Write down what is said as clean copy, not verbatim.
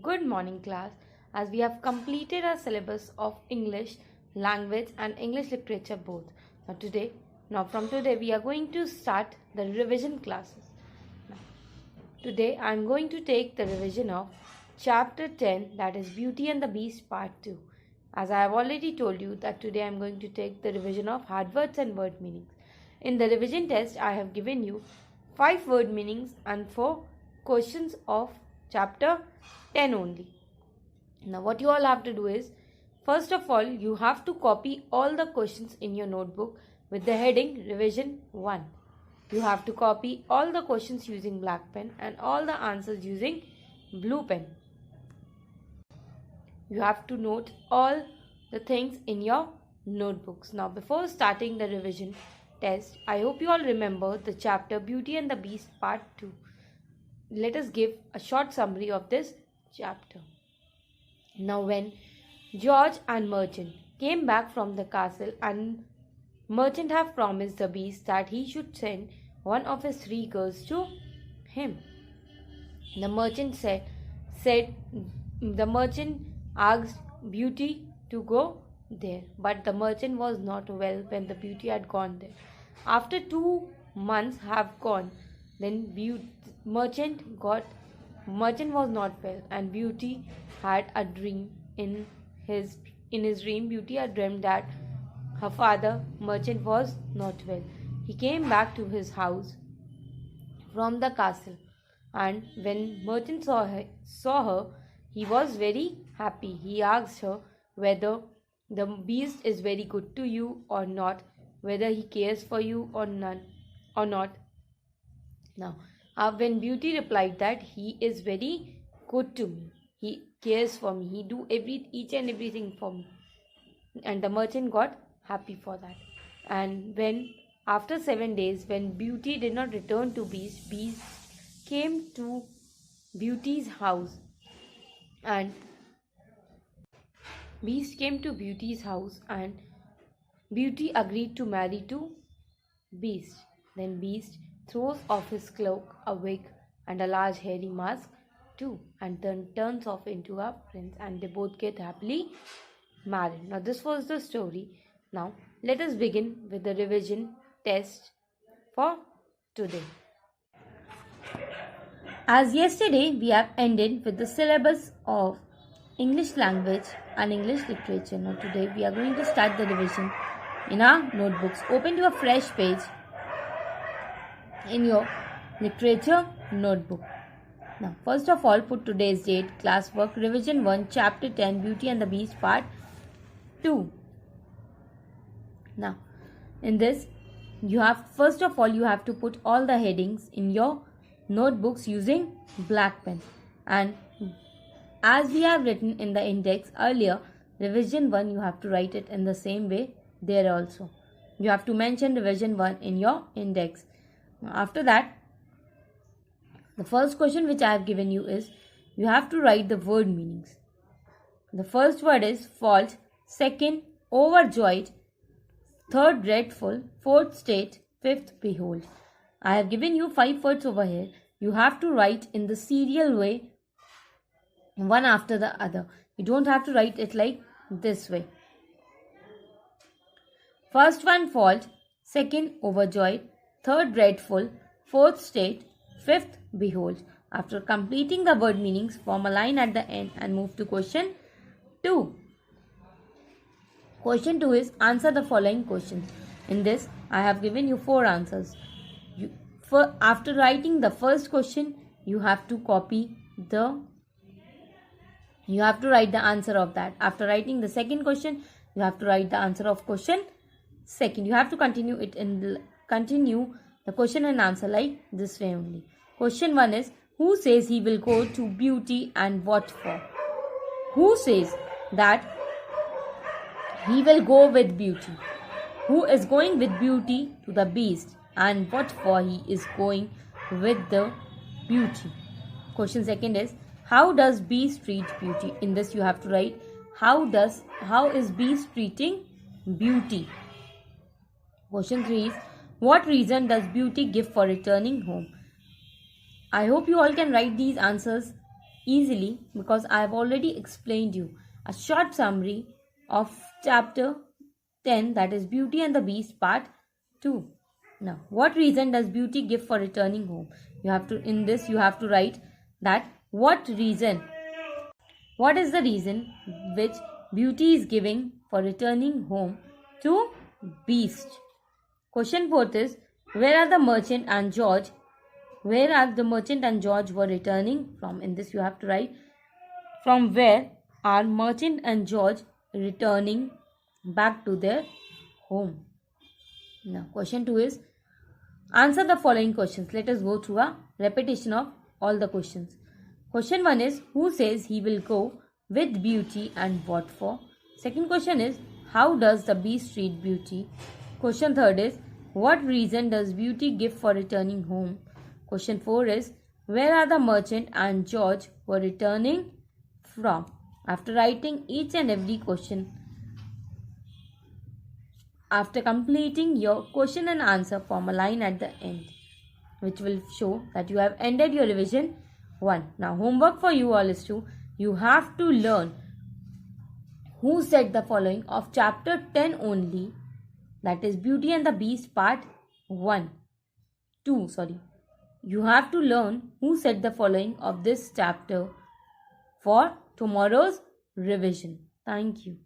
Good morning, class. As we have completed our syllabus of English language and English literature both. From today, we are going to start the revision classes. Today, I am going to take the revision of Chapter 10, that is Beauty and the Beast Part 2. As I have already told you that today I am going to take the revision of hard words and word meanings. In the revision test, I have given you 5 word meanings and 4 questions of Chapter 10 only. Now what you all have to do is, first of all, you have to copy all the questions in your notebook with the heading Revision 1. You have to copy all the questions using black pen and all the answers using blue pen. You have to note all the things in your notebooks. Now before starting the revision test, I hope you all remember the chapter Beauty and the Beast Part 2. Let us give a short summary of this chapter. Now when George and Merchant came back from the castle, and Merchant had promised the Beast that he should send one of his 3 girls to him. The merchant asked Beauty to go there, but the merchant was not well when the Beauty had gone there. After 2 months have gone, then Merchant was not well, and Beauty had a dream. In his dream, Beauty had dreamed that her father, Merchant, was not well. He came back to his house from the castle, and when Merchant saw her, he was very happy. He asked her whether the Beast is very good to you or not, whether he cares for you or not. Now, when Beauty replied that he is very good to me, he cares for me, he do each and everything for me, and the merchant got happy for that. And when after 7 days, when Beauty did not return to Beast came to Beauty's house, and Beast came to Beauty's house, and Beauty agreed to marry to Beast. Then Beast throws off his cloak, a wig, and a large hairy mask too, and then turns off into a prince, and they both get happily married. Now this was the story. Now let us begin with the revision test for today. As yesterday, we have ended with the syllabus of English language and English literature. Now today we are going to start the revision in our notebooks. Open to a fresh page in your literature notebook. Now first of all, put today's date, classwork, revision 1, chapter 10, Beauty and the Beast part 2. Now in this, you have to put all the headings in your notebooks using black pen, and as we have written in the index earlier, revision 1, you have to write it in the same way there also. You have to mention revision 1 in your index. After that, the first question which I have given you is, you have to write the word meanings. The first word is false, second overjoyed, third dreadful, fourth state, fifth behold. I have given you 5 words over here. You have to write in the serial way, one after the other. You don't have to write it like this way. First one false, second overjoyed, third dreadful, fourth state, fifth behold. After completing the word meanings, form a line at the end and move to question 2. Question 2 is, answer the following questions. In this, I have given you 4 answers. After writing the first question, you have to write the answer of that. After writing the second question, you have to write the answer of question second. You have to continue the question and answer like this way only. Question 1 is, who says he will go to Beauty and what for? Who says that he will go with Beauty? Who is going with Beauty to the Beast, and what for he is going with the Beauty? Question second is, how does Beast treat Beauty? In this you have to write, how is Beast treating Beauty? Question 3 is, what reason does Beauty give for returning home? I hope you all can write these answers easily because I have already explained you a short summary of chapter 10, that is Beauty and the Beast part 2. Now, what reason does Beauty give for returning home? You have to write that what is the reason which Beauty is giving for returning home to Beast. Question 4 is, where are the merchant and George were returning from? In this you have to write, from where are merchant and George returning back to their home. Now question 2 is, answer the following questions. Let us go through a repetition of all the questions. Question 1 is, who says he will go with Beauty and what for? Second question is, how does the Beast treat Beauty? Question 3 is, what reason does Beauty give for returning home? Question 4 is, where are the merchant and George were returning from? After writing each and every question, after completing your question and answer, form a line at the end, which will show that you have ended your revision 1. Now homework for you all is you have to learn who said the following of chapter 10 only, that is Beauty and the Beast part 2. You have to learn who said the following of this chapter for tomorrow's revision. Thank you.